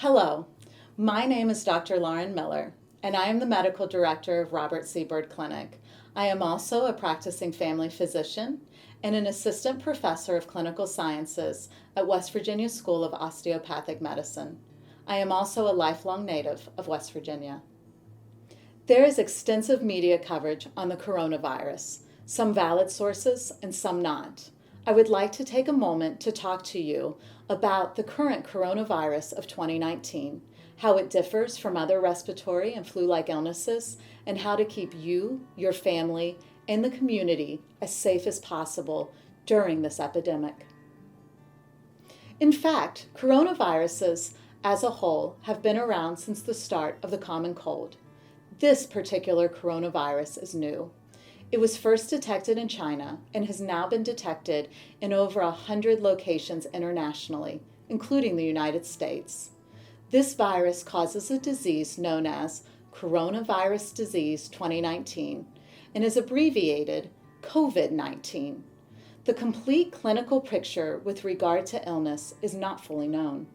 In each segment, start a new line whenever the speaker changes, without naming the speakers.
Hello, my name is Dr. Lauren Miller, and I am the medical director of Robert C. Byrd Clinic. I am also a practicing family physician and an assistant professor of clinical sciences at West Virginia School of Osteopathic Medicine. I am also a lifelong native of West Virginia. There is extensive media coverage on the coronavirus, some valid sources and some not. I would like to take a moment to talk to you about the current coronavirus of 2019, how it differs from other respiratory and flu-like illnesses, and how to keep you, your family, and the community as safe as possible during this epidemic. In fact, coronaviruses as a whole have been around since the start of the common cold. This particular coronavirus is new. It was first detected in China and has now been detected in over 100 locations internationally, including the United States. This virus causes a disease known as Coronavirus Disease 2019 and is abbreviated COVID-19. The complete clinical picture with regard to illness is not fully known.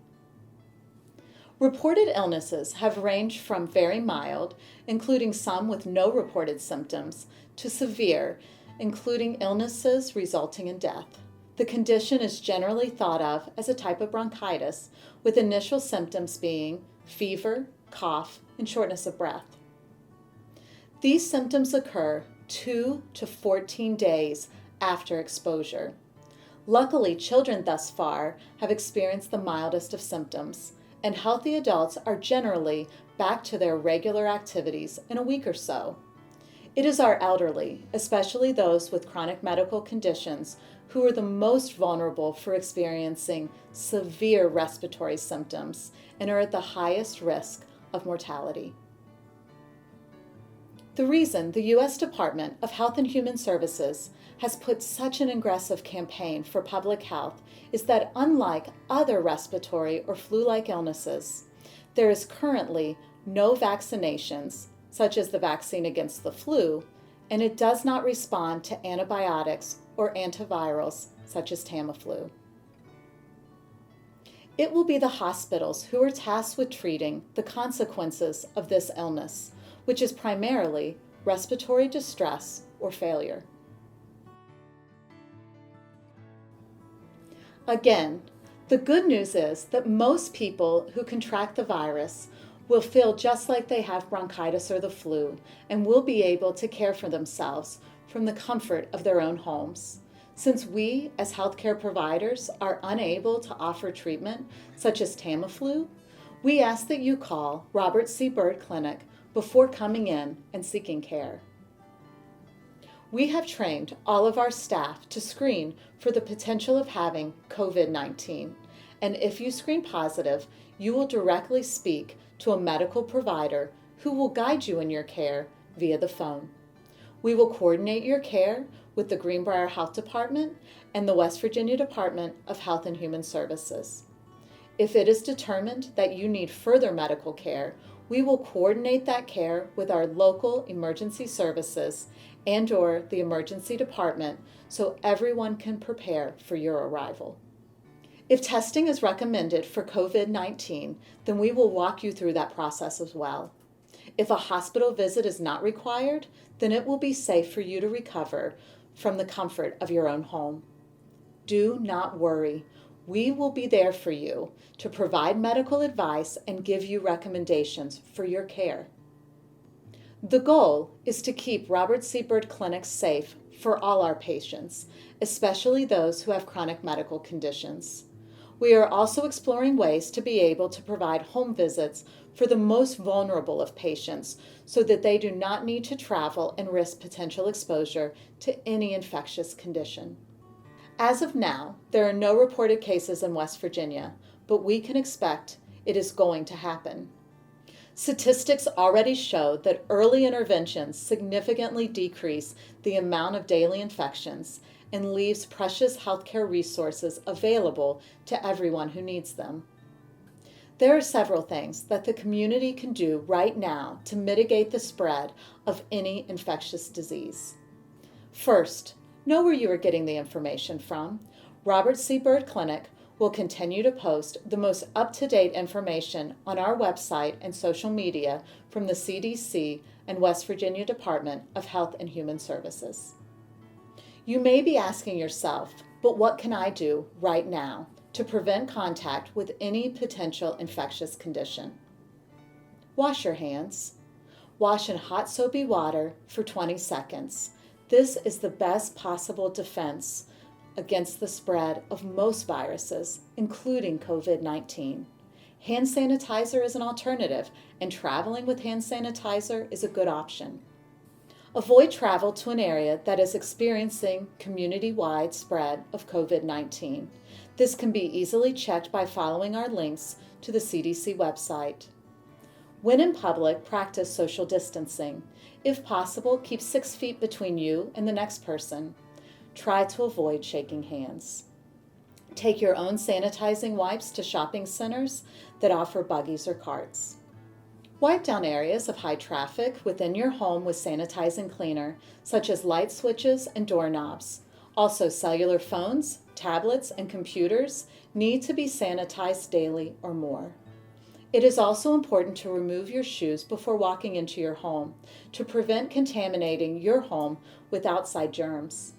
Reported illnesses have ranged from very mild, including some with no reported symptoms, to severe, including illnesses resulting in death. The condition is generally thought of as a type of bronchitis, with initial symptoms being fever, cough, and shortness of breath. These symptoms occur 2 to 14 days after exposure. Luckily, children thus far have experienced the mildest of symptoms, and healthy adults are generally back to their regular activities in a week or so. It is our elderly, especially those with chronic medical conditions, who are the most vulnerable for experiencing severe respiratory symptoms and are at the highest risk of mortality. The reason the U.S. Department of Health and Human Services has put such an aggressive campaign for public health is that unlike other respiratory or flu-like illnesses, there is currently no vaccinations, such as the vaccine against the flu, and it does not respond to antibiotics or antivirals, such as Tamiflu. It will be the hospitals who are tasked with treating the consequences of this illness, which is primarily respiratory distress or failure. Again, the good news is that most people who contract the virus will feel just like they have bronchitis or the flu and will be able to care for themselves from the comfort of their own homes. Since we, as healthcare providers, are unable to offer treatment such as Tamiflu, we ask that you call Robert C. Byrd Clinic before coming in and seeking care. We have trained all of our staff to screen for the potential of having COVID-19, and if you screen positive, you will directly speak to a medical provider who will guide you in your care via the phone. We will coordinate your care with the Greenbrier Health Department and the West Virginia Department of Health and Human Services. If it is determined that you need further medical care, we will coordinate that care with our local emergency services and/or the emergency department so everyone can prepare for your arrival. If testing is recommended for COVID-19, then we will walk you through that process as well. If a hospital visit is not required, then it will be safe for you to recover from the comfort of your own home. Do not worry. We will be there for you to provide medical advice and give you recommendations for your care. The goal is to keep Robert C. Byrd Clinic safe for all our patients, especially those who have chronic medical conditions. We are also exploring ways to be able to provide home visits for the most vulnerable of patients so that they do not need to travel and risk potential exposure to any infectious condition. As of now, there are no reported cases in West Virginia, but we can expect it is going to happen. Statistics already show that early interventions significantly decrease the amount of daily infections and leaves precious healthcare resources available to everyone who needs them. There are several things that the community can do right now to mitigate the spread of any infectious disease. First, know where you are getting the information from. Robert C. Byrd Clinic We'll continue to post the most up-to-date information on our website and social media from the CDC and West Virginia Department of Health and Human Services. You may be asking yourself, but what can I do right now to prevent contact with any potential infectious condition? Wash your hands. Wash in hot soapy water for 20 seconds. This is the best possible defense against the spread of most viruses, including COVID-19. Hand sanitizer is an alternative, and traveling with hand sanitizer is a good option. Avoid travel to an area that is experiencing community-wide spread of COVID-19. This can be easily checked by following our links to the CDC website. When in public, practice social distancing. If possible, keep 6 feet between you and the next person. Try to avoid shaking hands. Take your own sanitizing wipes to shopping centers that offer buggies or carts. Wipe down areas of high traffic within your home with sanitizing cleaner, such as light switches and doorknobs. Also, cellular phones, tablets, and computers need to be sanitized daily or more. It is also important to remove your shoes before walking into your home to prevent contaminating your home with outside germs.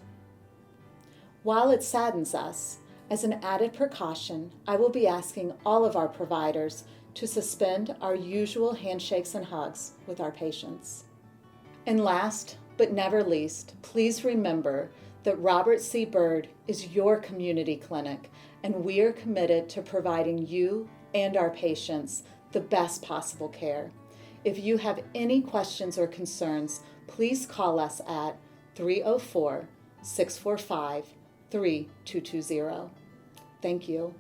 While it saddens us, as an added precaution, I will be asking all of our providers to suspend our usual handshakes and hugs with our patients. And last but never least, please remember that Robert C. Byrd is your community clinic, and we are committed to providing you and our patients the best possible care. If you have any questions or concerns, please call us at 304-645-3220. Thank you.